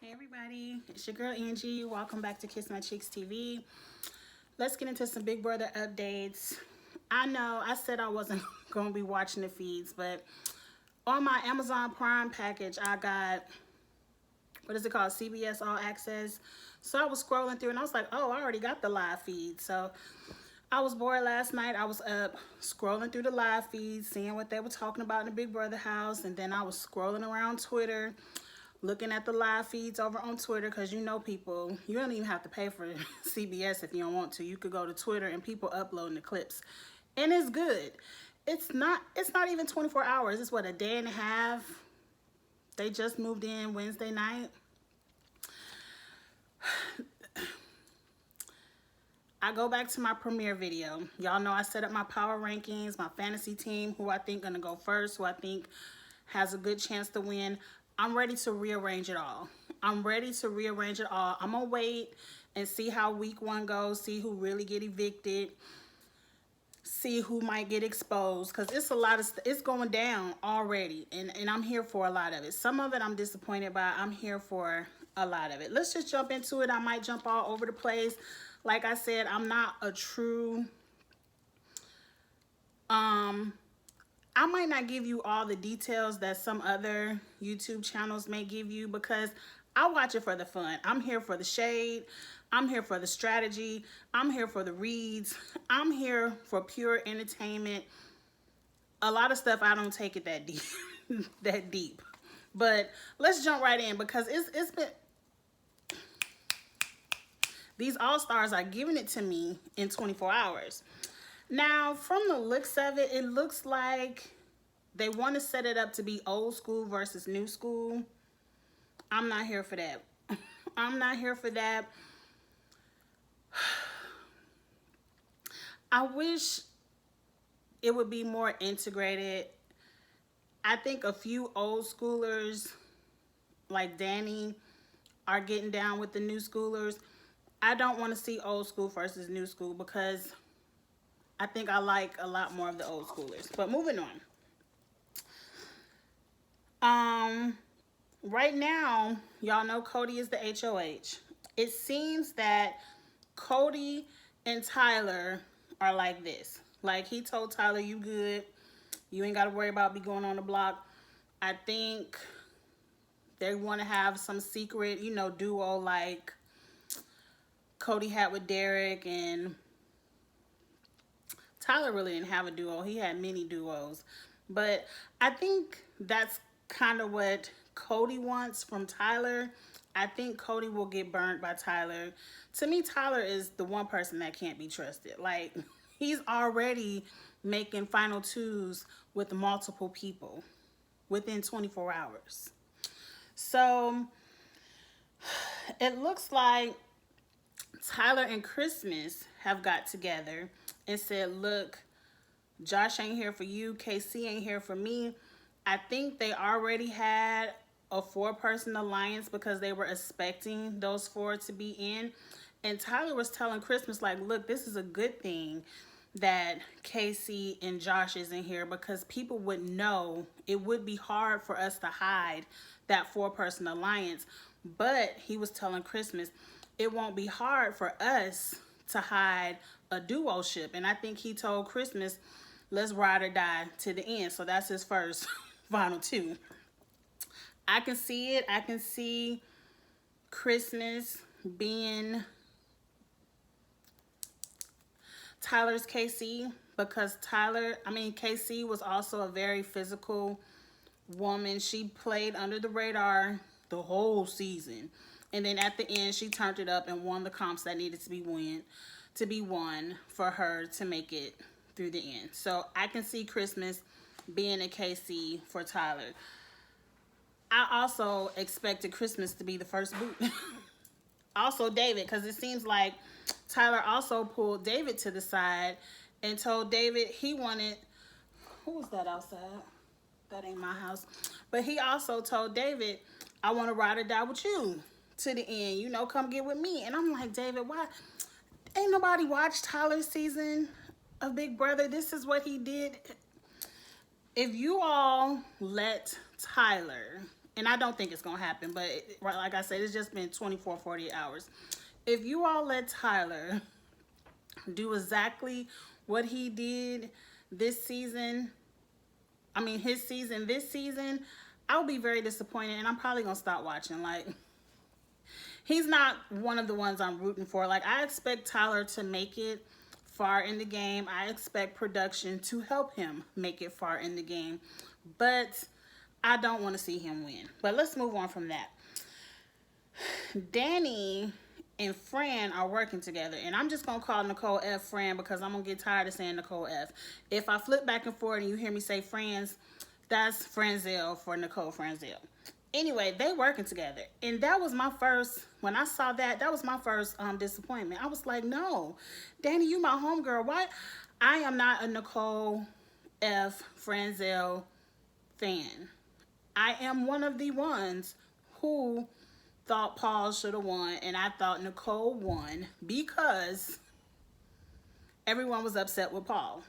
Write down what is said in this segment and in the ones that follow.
Hey everybody, it's your girl Angie. Welcome back to Kiss My Cheeks TV. Let's get into some Big Brother updates. I know I said I wasn't going to be watching the feeds, but on my Amazon Prime package, I got, what is it called? CBS All Access. So I was scrolling through and I was like, oh, I already got the live feed. So I was bored last night. I was up scrolling through the live feeds, seeing what they were talking about in the Big Brother house. And then I was scrolling around Twitter, looking at the live feeds over on Twitter, because you know people, you don't even have to pay for CBS if you don't want to. You could go to Twitter and people uploading the clips. And it's good. It's not even 24 hours. It's what, a day and a half? They just moved in Wednesday night. I go back to my premiere video. Y'all know I set up my power rankings, my fantasy team, who I think gonna go first, who I think has a good chance to win. I'm ready to rearrange it all. I'm ready to rearrange it all. I'm gonna wait and see how week one goes, see who really get evicted, see who might get exposed, because it's a lot of it's going down already, and I'm here for a lot of it. Some of it I'm disappointed by. I'm here for a lot of it. Let's just jump into it. I might jump all over the place. Like I said, I'm not a true I might not give you all the details that some other YouTube channels may give you, because I watch it for the fun. I'm here for the shade. I'm here for the strategy. I'm here for the reads. I'm here for pure entertainment. A lot of stuff I don't take it that deep, that deep. But let's jump right in, because it's been, these all-stars are giving it to me in 24 hours. Now, from the looks of it, it looks like they want to set it up to be old school versus new school. I'm not here for that. I'm not here for that. I wish it would be more integrated. I think a few old schoolers like Danny are getting down with the new schoolers. I don't want to see old school versus new school, because I think I like a lot more of the old schoolers. But moving on. Right now, y'all know Cody is the HOH. It seems that Cody and Tyler are like this. Like, he told Tyler, you good. You ain't got to worry about me going on the block. I think they want to have some secret, duo like Cody had with Derek, and Tyler really didn't have a duo. He had many duos. But I think that's kind of what Cody wants from Tyler. I think Cody will get burnt by Tyler. To me, Tyler is the one person that can't be trusted. Like, he's already making final twos with multiple people within 24 hours. So it looks like Tyler and Christmas have got together and said, look, Josh ain't here for you. KC ain't here for me. I think they already had a 4-person alliance, because they were expecting those 4 to be in. And Tyler was telling Christmas, like, look, this is a good thing that KC and Josh isn't here, because people would know. It would be hard for us to hide that 4-person alliance. But he was telling Christmas, it won't be hard for us to hide a duo-ship. And I think he told Christmas, let's ride or die to the end. So that's his first final 2. I can see it. I can see Christmas being Tyler's KC, because KC was also a very physical woman. She played under the radar the whole season. And then at the end, she turned it up and won the comps that needed to be won for her to make it through the end. So I can see Christmas being a KC for Tyler. I also expected Christmas to be the first boot. Also David, because it seems like Tyler also pulled David to the side and told David he wanted, who was that outside? That ain't my house. But he also told David, I want to ride or die with you to the end. Come get with me. And I'm like, David, why? Ain't nobody watched Tyler's season of Big Brother. This is what he did. If you all let Tyler and I don't think it's going to happen, but like I said, it's just been 24, 48 hours. If you all let Tyler do exactly what he did this season, I mean, his season this season, I'll be very disappointed, and I'm probably going to stop watching. Like, he's not one of the ones I'm rooting for. Like, I expect Tyler to make it far in the game. I expect production to help him make it far in the game. But I don't want to see him win. But let's move on from that. Danny and Fran are working together. And I'm just going to call Nicole F. Fran because I'm going to get tired of saying Nicole F. If I flip back and forth and you hear me say Fran's, that's Franzel for Nicole Franzel. Anyway, they working together. And that was my first, when I saw that, that was my first disappointment. I was like, no, Danny, you my homegirl. Why? I am not a Nicole F. Franzel fan. I am one of the ones who thought Paul should have won, and I thought Nicole won because everyone was upset with Paul.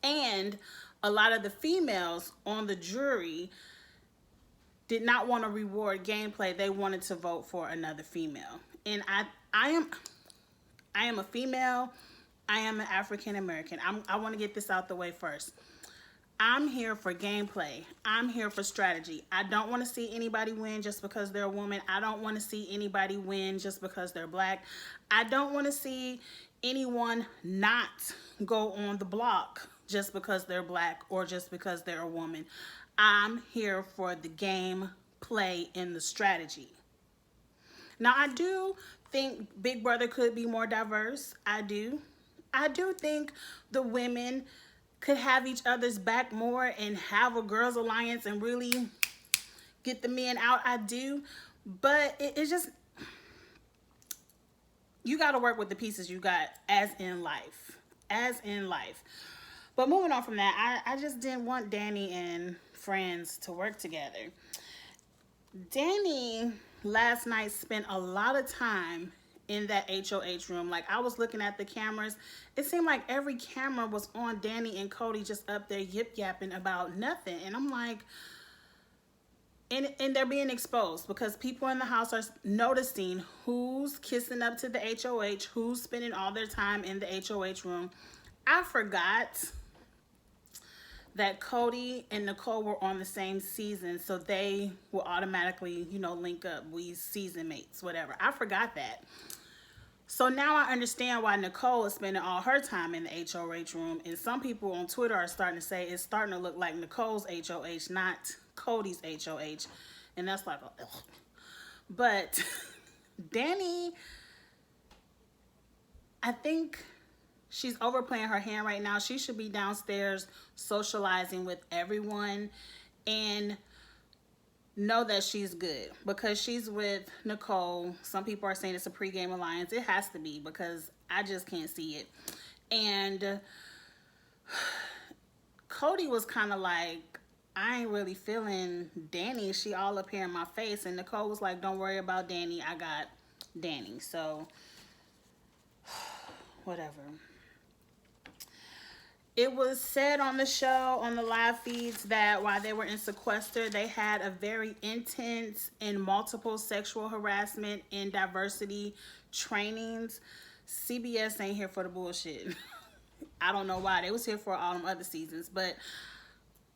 And a lot of the females on the jury did not want to reward gameplay. They wanted to vote for another female. And I am a female. I am an African American. I want to get this out the way first. I'm here for gameplay. I'm here for strategy. I don't want to see anybody win just because they're a woman. I don't want to see anybody win just because they're black. I don't want to see anyone not go on the block just because they're black or just because they're a woman. I'm here for the game play and the strategy. Now, I do think Big Brother could be more diverse. I do. I do think the women could have each other's back more and have a girls' alliance and really get the men out. I do. But it's just, you got to work with the pieces you got, as in life. As in life. But moving on from that, I just didn't want Danny and Franz to work together. Danny last night spent a lot of time in that HOH room. Like, I was looking at the cameras. It seemed like every camera was on Danny and Cody just up there yip-yapping about nothing. And I'm like, and they're being exposed because people in the house are noticing who's kissing up to the HOH, who's spending all their time in the HOH room. I forgot that Cody and Nicole were on the same season, so they will automatically, you know, link up. We season mates, whatever. I forgot that. So now I understand why Nicole is spending all her time in the HOH room, and some people on Twitter are starting to say it's starting to look like Nicole's HOH, not Cody's HOH, and that's like, ugh. But Danny, I think she's overplaying her hand right now. She should be downstairs socializing with everyone and know that she's good because she's with Nicole. Some people are saying it's a pregame alliance. It has to be because I just can't see it. And Cody was kind of like, I ain't really feeling Danny. She all up here in my face. And Nicole was like, don't worry about Danny. I got Danny. So, whatever. It was said on the show, on the live feeds, that while they were in sequester, they had a very intense and multiple sexual harassment and diversity trainings. CBS ain't here for the bullshit. I don't know why. They was here for all them other seasons. But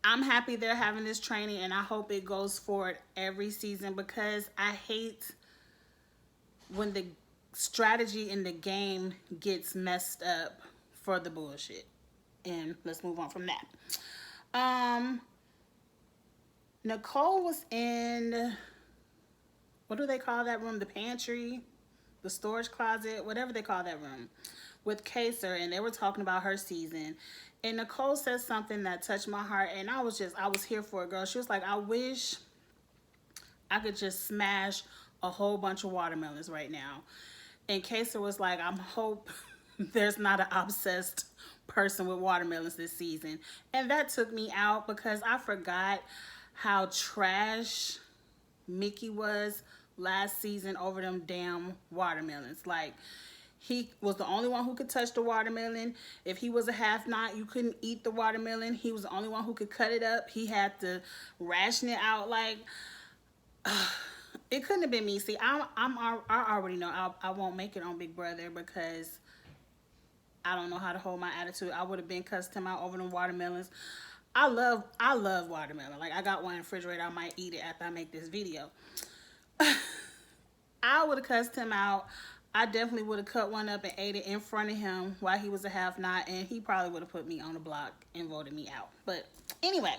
I'm happy they're having this training, and I hope it goes forward every season because I hate when the strategy in the game gets messed up for the bullshit. And let's move on from that. Nicole was in, what do they call that room? The pantry, the storage closet, whatever they call that room, with Kaser, and they were talking about her season. And Nicole said something that touched my heart, and I was here for it, girl. She was like, I wish I could just smash a whole bunch of watermelons right now. And Kaser was like, I hope there's not an obsessed person with watermelons this season. And that took me out because I forgot how trash Mickey was last season over them damn watermelons. Like, He was the only one who could touch the watermelon. If he was a half knot, you couldn't eat the watermelon. He was the only one who could cut it up. He had to ration it out. Like, it couldn't have been me. See, I already know I won't make it on Big Brother because I don't know how to hold my attitude. I would have been cussed him out over them watermelons. I love watermelon. Like, I got one in the refrigerator. I might eat it after I make this video. I would have cussed him out. I definitely would have cut one up and ate it in front of him while he was a half knot, and he probably would have put me on the block and voted me out. But anyway,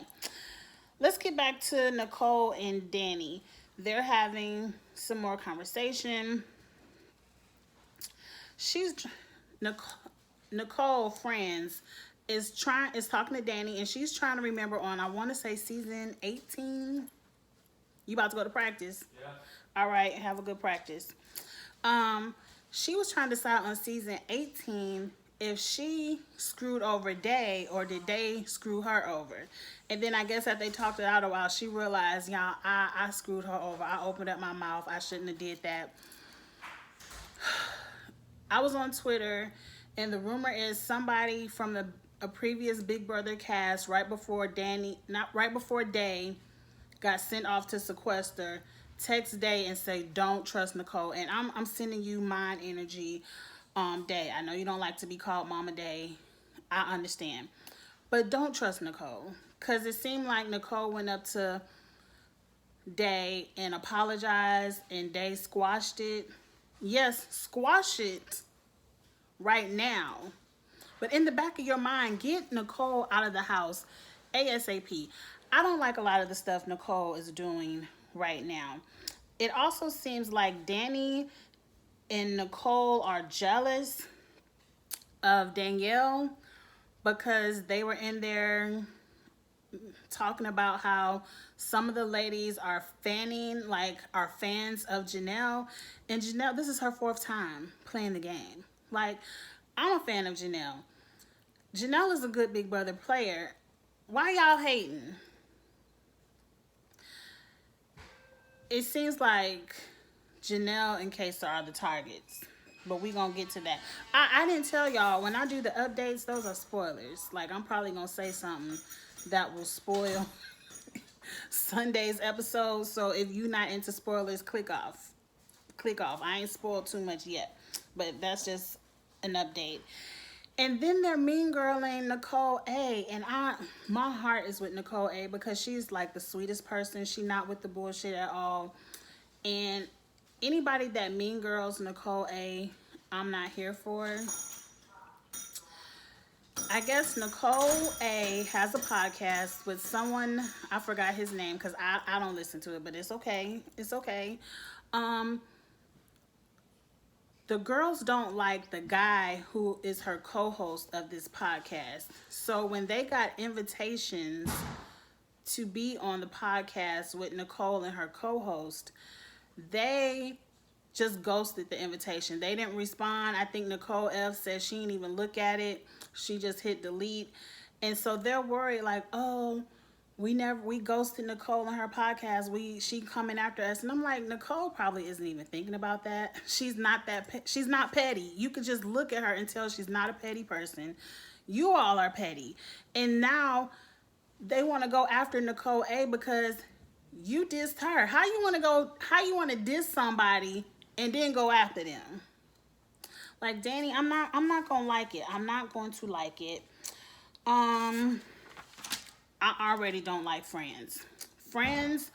let's get back to Nicole and Danny. They're having some more conversation. Nicole Franz is talking to Danny, and she's trying to remember on, I want to say, season 18. You about to go to practice? Yeah. All right, have a good practice. She was trying to decide on season 18 if she screwed over Day or did Day screw her over. And then I guess that they talked it out a while, she realized, y'all, I screwed her over. I opened up my mouth. I shouldn't have did that. I was on Twitter, and the rumor is somebody from a previous Big Brother cast right before Day got sent off to sequester, text Day and say, don't trust Nicole. And I'm sending you mind energy, Day. I know you don't like to be called Mama Day. I understand. But don't trust Nicole. Because it seemed like Nicole went up to Day and apologized, and Day squashed it. Yes, squash it right now. But in the back of your mind, get Nicole out of the house ASAP. I don't like a lot of the stuff Nicole is doing right now. It also seems like Danny and Nicole are jealous of Danielle because they were in there talking about how some of the ladies are fans of Janelle. And Janelle, this is her 4th time playing the game. Like, I'm a fan of Janelle. Janelle is a good Big Brother player. Why y'all hating? It seems like Janelle and Kaysar are the targets, but we gonna get to that. I didn't tell y'all, when I do the updates, those are spoilers. Like, I'm probably gonna say something that will spoil Sunday's episode. So if you're not into spoilers, click off. I ain't spoiled too much yet, but that's just an update. And then they're mean girling Nicole A. And my heart is with Nicole A because she's like the sweetest person. She not with the bullshit at all. And anybody that mean girls Nicole A, I'm not here for. I guess Nicole A has a podcast with someone, I forgot his name because I don't listen to it, but it's okay. It's okay. The girls don't like the guy who is her co-host of this podcast. So when they got invitations to be on the podcast with Nicole and her co-host, they just ghosted the invitation. They didn't respond. I think Nicole F said she didn't even look at it. She just hit delete. And so they're worried like, oh, we ghosted Nicole on her podcast. She coming after us. And I'm like, Nicole probably isn't even thinking about that. She's not petty. You could just look at her and tell she's not a petty person. You all are petty. And now they want to go after Nicole A because you dissed her. How you want to diss somebody and then go after them? Like, Danny, I'm not going to like it. I'm not going to like it. I already don't like Friends. Friends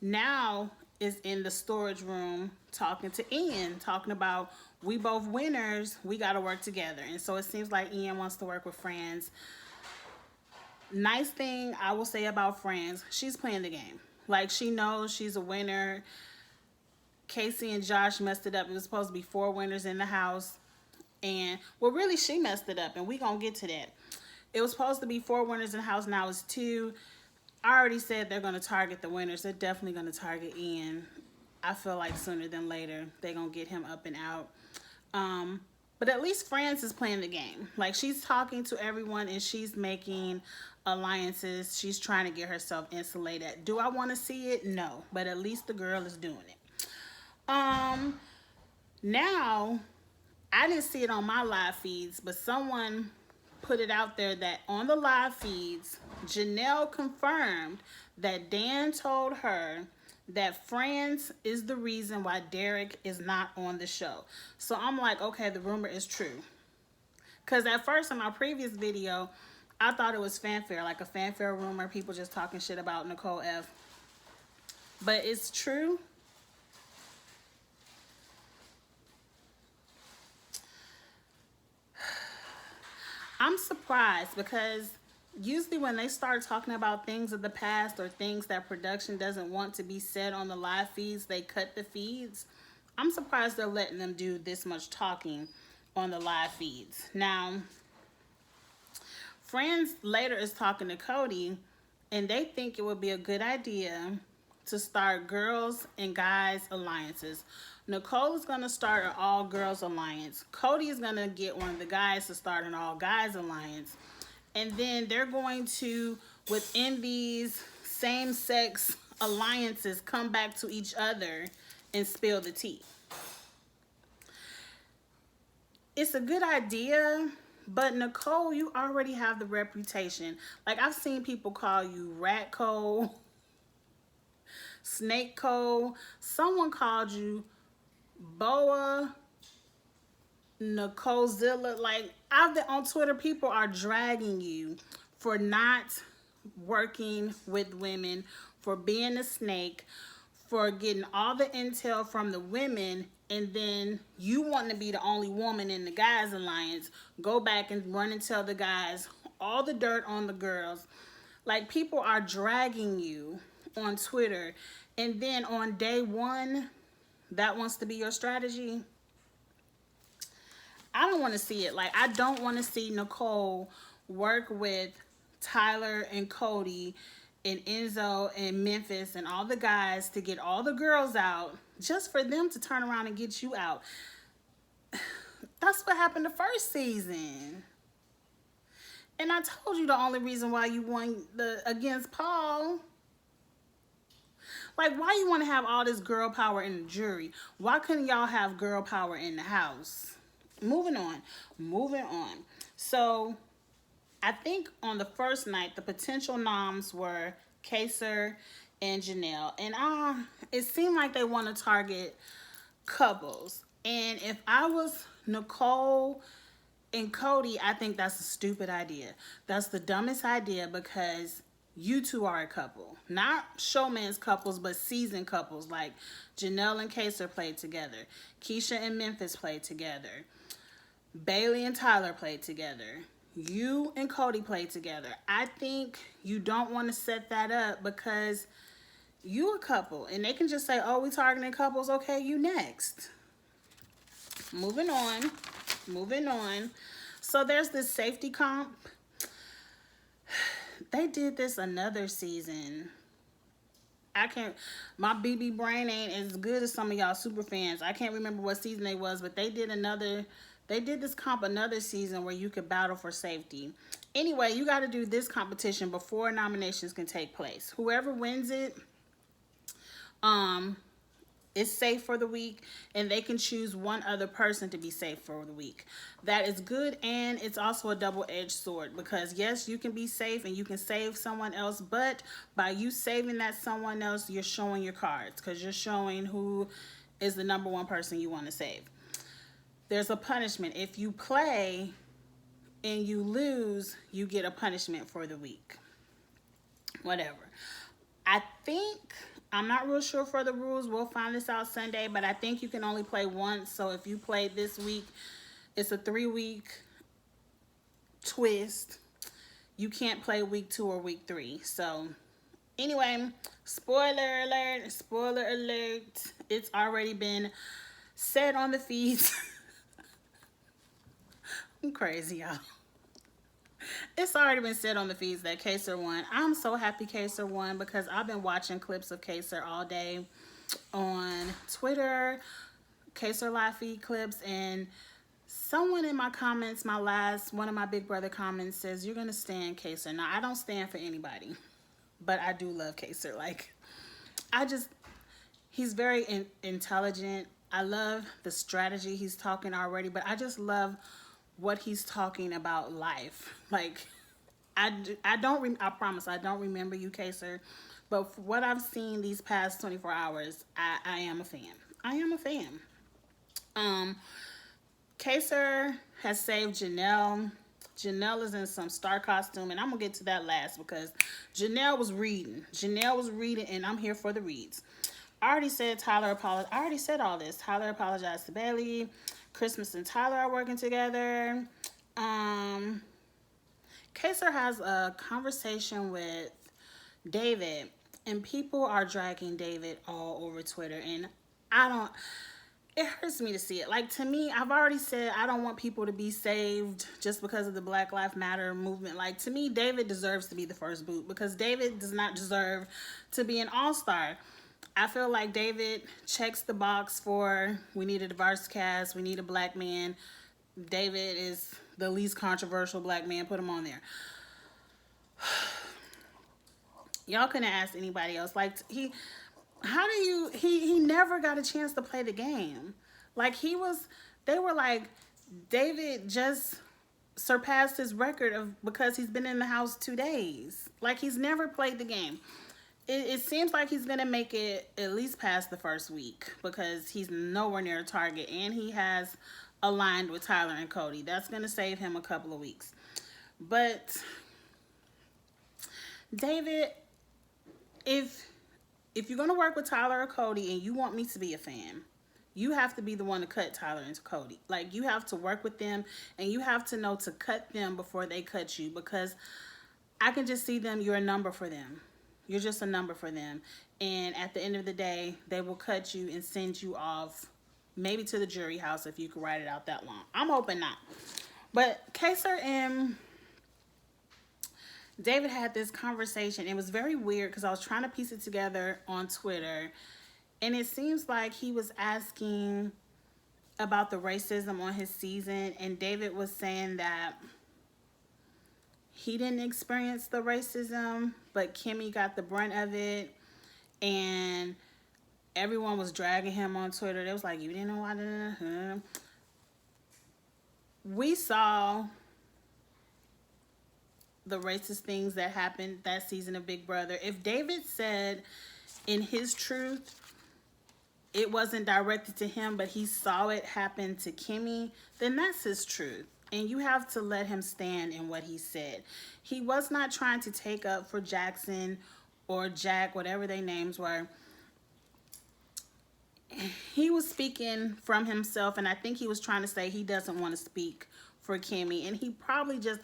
now is in the storage room talking to Ian, talking about, we both winners, we got to work together. And so it seems like Ian wants to work with Friends. Nice thing I will say about Friends, she's playing the game. Like, she knows she's a winner. Casey and Josh messed it up. It was supposed to be 4 winners in the house. And, well, really, she messed it up, and we gonna get to that. It was supposed to be 4 winners in the house, now it's 2. I already said they're going to target the winners. They're definitely going to target Ian. I feel like sooner than later they're going to get him up and out. But at least Friends is playing the game. Like, she's talking to everyone and she's making alliances. She's trying to get herself insulated. Do I want to see it? No. But at least the girl is doing it. Now, I didn't see it on my live feeds, but someone put it out there that on the live feeds, Janelle confirmed that Dan told her that Friends is the reason why Derek is not on the show. So I'm like, okay, the rumor is true. Because at first in my previous video, I thought it was fanfare, like a fanfare rumor, people just talking shit about Nicole F. But it's true. I'm surprised because usually when they start talking about things of the past or things that production doesn't want to be said on the live feeds, they cut the feeds. I'm surprised they're letting them do this much talking on the live feeds. Now, Friends later is talking to Cody, and they think it would be a good idea to start girls and guys alliances. Nicole is going to start an all girls alliance. Cody is going to get one of the guys to start an all guys alliance. And then they're going to, within these same sex alliances, come back to each other and spill the tea. It's a good idea, but Nicole, you already have the reputation. Like, I've seen people call you Rat Cole, Snake Cole. Someone called you Boa Nicolezilla. Like, out there on Twitter, people are dragging you for not working with women, for being a snake, for getting all the intel from the women, and then you want to be the only woman in the guys alliance, go back and run and tell the guys all the dirt on the girls. Like, people are dragging you on Twitter, and then on day one, that wants to be your strategy. I don't want to see it. Like, I don't want to see Nicole work with Tyler and Cody and Enzo and Memphis and all the guys to get all the girls out just for them to turn around and get you out. That's what happened the first season. And I told you the only reason why you won against Paul. Like, why you want to have all this girl power in the jury? Why couldn't y'all have girl power in the house? Moving on. So, I think on the first night, the potential noms were Kaysar and Janelle. And it seemed like they want to target couples. And if I was Nicole and Cody, I think that's a stupid idea. That's the dumbest idea because you two are a couple. Not showman's couples, but seasoned couples. Like Janelle and Kaysar played together. Keisha and Memphis played together. Bailey and Tyler played together. You and Cody played together. I think you don't want to set that up because you a couple. And they can just say, oh, we targeting couples. Okay, you next. Moving on. So there's this safety comp. They did this another season. My BB brain ain't as good as some of y'all super fans. I can't remember what season it was, but they did this comp another season where you could battle for safety. Anyway, you got to do this competition before nominations can take place. Whoever wins it, is safe for the week, and they can choose one other person to be safe for the week. That is good, and it's also a double-edged sword because yes, you can be safe and you can save someone else, but by you saving that someone else, you're showing your cards because you're showing who is the number one person you want to save. There's a punishment. If you play and you lose, you get a punishment for the week. Whatever. I'm not real sure for the rules. We'll find this out Sunday, but I think you can only play once. So if you played this week, it's a 3-week twist. You can't play week 2 or week 3. So anyway, spoiler alert. It's already been said on the feeds. I'm crazy, y'all. It's already been said on the feeds that Kaysar won. I'm so happy Kaysar won because I've been watching clips of Kaysar all day on Twitter, Kaysar live feed clips, and someone in my comments, one of my Big Brother comments says, you're going to stand Kaysar. Now, I don't stand for anybody, but I do love Kaysar. Like, he's very intelligent. I love the strategy he's talking already, but I just love what he's talking about life. Like, I don't, I promise, I don't remember you, Kaser, but for what I've seen these past 24 hours, I am a fan. I am a fan. Um, Kaser has saved Janelle. Janelle is in some star costume, and I'm gonna get to that last because Janelle was reading. Janelle was reading, and I'm here for the reads. I already said Tyler apologized. I already said all this. Tyler apologized to Bailey. Christmas and Tyler are working together. Um, Kaser has a conversation with David, and people are dragging David all over Twitter, and I don't. It hurts me to see it. Like, to me, I've already said I don't want people to be saved just because of the Black Lives Matter movement. Like, to me, David deserves to be the first boot because David does not deserve to be an all-star. I feel like David checks the box for we need a diverse cast, we need a black man. David is the least controversial black man. Put him on there. Y'all couldn't ask anybody else. Like, how do you, he never got a chance to play the game. Like, they were like, David just surpassed his record of because he's been in the house 2 days. Like, he's never played the game. It seems like he's going to make it at least past the first week because he's nowhere near a target, and he has aligned with Tyler and Cody. That's going to save him a couple of weeks. But David, if you're going to work with Tyler or Cody and you want me to be a fan, you have to be the one to cut Tyler and Cody. Like, you have to work with them, and you have to know to cut them before they cut you, because I can just see them. You're a number for them. You're just a number for them. And at the end of the day, they will cut you and send you off, maybe to the jury house if you could write it out that long. I'm hoping not. But Kaser and David had this conversation. It was very weird because I was trying to piece it together on Twitter. And it seems like he was asking about the racism on his season. And David was saying that he didn't experience the racism, but Kimmy got the brunt of it. And everyone was dragging him on Twitter. They was like, you didn't know why. We saw the racist things that happened that season of Big Brother. If David said in his truth, it wasn't directed to him, but he saw it happen to Kimmy, then that's his truth. And you have to let him stand in what he said. He was not trying to take up for Jackson or Jack, whatever their names were. He was speaking from himself, and I think he was trying to say he doesn't want to speak for Kimmy. And he probably just,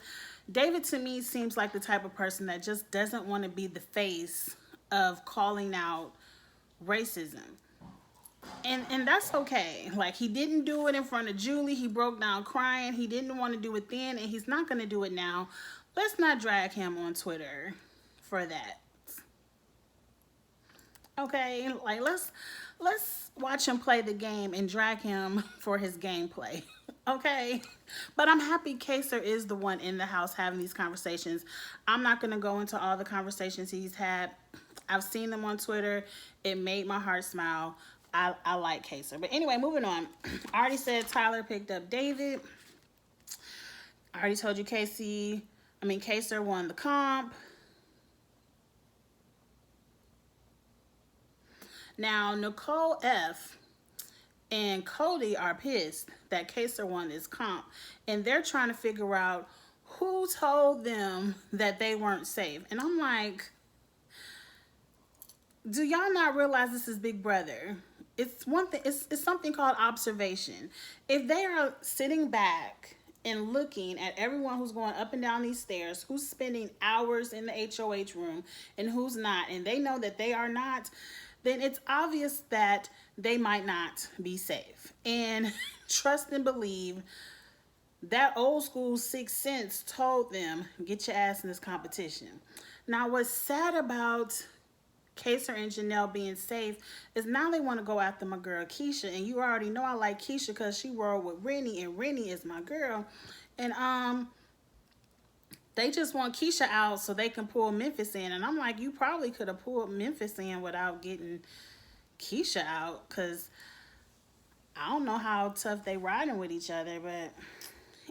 David to me seems like the type of person that just doesn't want to be the face of calling out racism. And that's okay. Like, he didn't do it in front of Julie. He broke down crying. He didn't want to do it then, and he's not going to do it now. Let's not drag him on Twitter for that. Okay? Like, let's watch him play the game and drag him for his gameplay. Okay? But I'm happy Kaser is the one in the house having these conversations. I'm not going to go into all the conversations he's had. I've seen them on Twitter. It made my heart smile. I like Kaser. But anyway, moving on. I already said Tyler picked up David. I already told you Kaser won the comp. Now, Nicole F. and Cody are pissed that Kaser won this comp. And they're trying to figure out who told them that they weren't safe. And I'm like, do y'all not realize this is Big Brother? It's one thing. It's something called observation. If they are sitting back and looking at everyone who's going up and down these stairs, who's spending hours in the HOH room and who's not, and they know that they are not, then it's obvious that they might not be safe. And trust and believe that old school sixth sense told them, get your ass in this competition. Now, what's sad about Kaser and Janelle being safe is now they want to go after my girl Keisha, and you already know I like Keisha because she rolled with Rennie, and Rennie is my girl. And they just want Keisha out so they can pull Memphis in. And I'm like, you probably could have pulled Memphis in without getting Keisha out, because I don't know how tough they riding with each other, but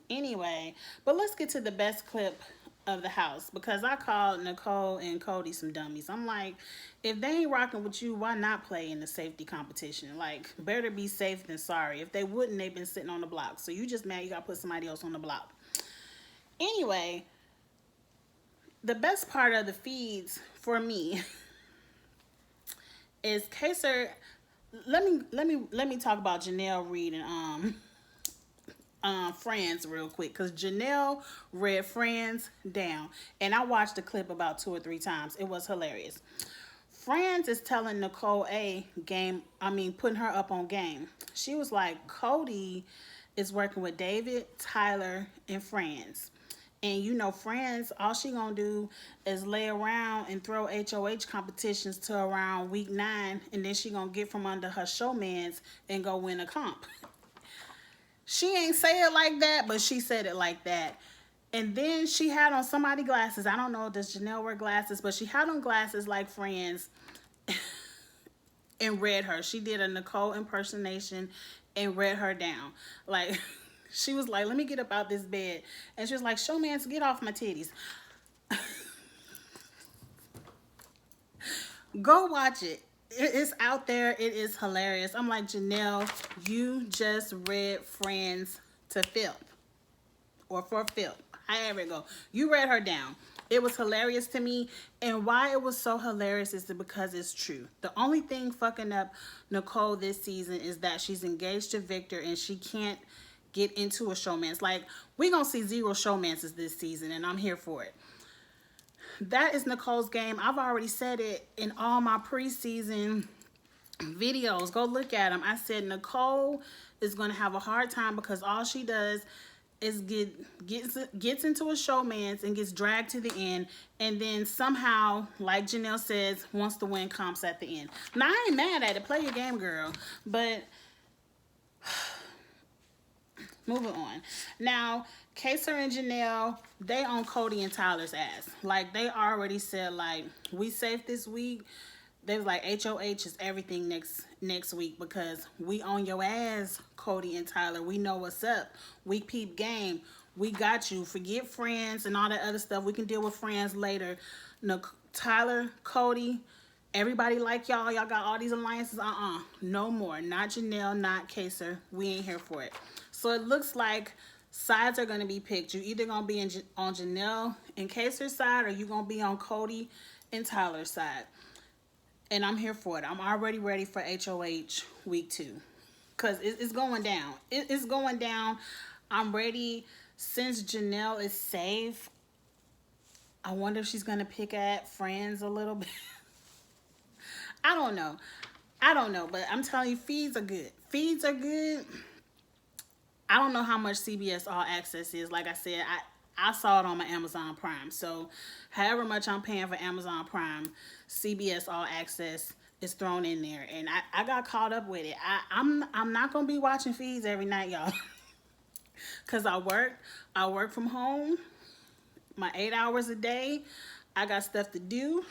anyway. But let's get to the best clip of the house, because I called Nicole and Cody some dummies. I'm like, if they ain't rocking with you, why not play in the safety competition? Like, better be safe than sorry. If they wouldn't, they've been sitting on the block. So you just mad you gotta put somebody else on the block. Anyway, the best part of the feeds for me is Kaser. Let me talk about Janelle Reed and Friends real quick, because Janelle read Friends down, and I watched the clip about 2 or 3 times. It was hilarious. Friends is telling Nicole A game. I mean, putting her up on game. She was like, Cody is working with David, Tyler, and Friends. And you know, Friends, all she gonna do is lay around and throw HOH competitions to around week 9, and then she gonna get from under her showmans and go win a comp. She ain't say it like that, but she said it like that. And then she had on somebody glasses. I don't know, does Janelle wear glasses? But she had on glasses like Friends and read her. She did a Nicole impersonation and read her down. Like, she was like, let me get up out this bed. And she was like, showmans, get off my titties. Go watch it. It's out there. It is hilarious. I'm like, Janelle, you just read Friends to filth. Or for filth. However it go. You read her down. It was hilarious to me. And why it was so hilarious is because it's true. The only thing fucking up Nicole this season is that she's engaged to Victor and she can't get into a showmance. Like, we gonna see 0 showmances this season, and I'm here for it. That is Nicole's game. I've already said it in all my preseason videos. Go look at them. I said Nicole is going to have a hard time because all she does is gets into a showmance and gets dragged to the end, and then somehow, like Janelle says, wants to win comps at the end. Now, I ain't mad at it. Play your game, girl. But moving on. Now, Kaser and Janelle, they on Cody and Tyler's ass. Like, they already said, like, we safe this week. They was like, HOH is everything next week because we on your ass, Cody and Tyler. We know what's up. We peep game. We got you. Forget Friends and all that other stuff. We can deal with Friends later. No, Tyler, Cody, everybody like y'all. Y'all got all these alliances. No more. Not Janelle, not Kaser. We ain't here for it. So it looks like sides are going to be picked. You either going to be on Janelle and Kaser's side, or you going to be on Cody and Tyler's side. And I'm here for it. I'm already ready for HOH week 2. Because it's going down. It's going down. I'm ready. Since Janelle is safe, I wonder if she's going to pick at Friends a little bit. I don't know. But I'm telling you, feeds are good. Feeds are good. I don't know how much CBS All Access is. Like I said, I saw it on my Amazon Prime. So however much I'm paying for Amazon Prime, CBS All Access is thrown in there. And I got caught up with it. I'm not going to be watching feeds every night, y'all. Because I work from home, my 8 hours a day. I got stuff to do.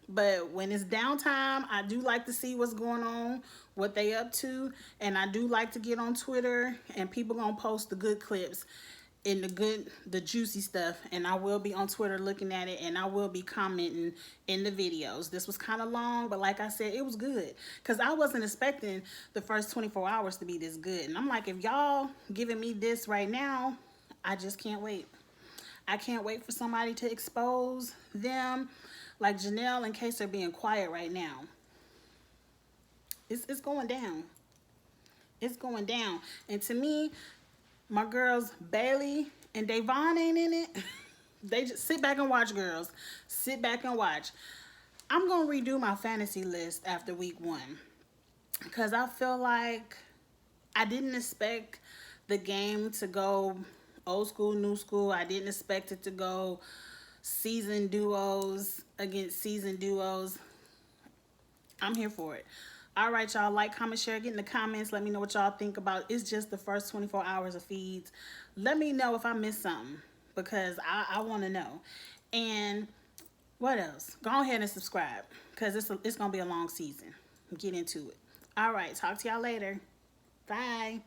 But when it's downtime, I do like to see what's going on, what they up to. And I do like to get on Twitter, and people gonna post the good clips and the juicy stuff. And I will be on Twitter looking at it, and I will be commenting in the videos. This was kind of long, but like I said, it was good. Because I wasn't expecting the first 24 hours to be this good. And I'm like, if y'all giving me this right now, I just can't wait. I can't wait for somebody to expose them. Like Janelle and Case are being quiet right now. It's going down. It's going down. And to me, my girls Bailey and Davon ain't in it. They just sit back and watch, girls. Sit back and watch. I'm going to redo my fantasy list after week 1. Because I feel like I didn't expect the game to go old school, new school. I didn't expect it to go season duos against season duos. I'm here for it. All right, y'all. Like, comment, share, get in the comments. Let me know what y'all think about. It's just the first 24 hours of feeds. Let me know if I missed something, because I want to know. And what else? Go ahead and subscribe, because it's going to be a long season. Get into it. All right. Talk to y'all later. Bye.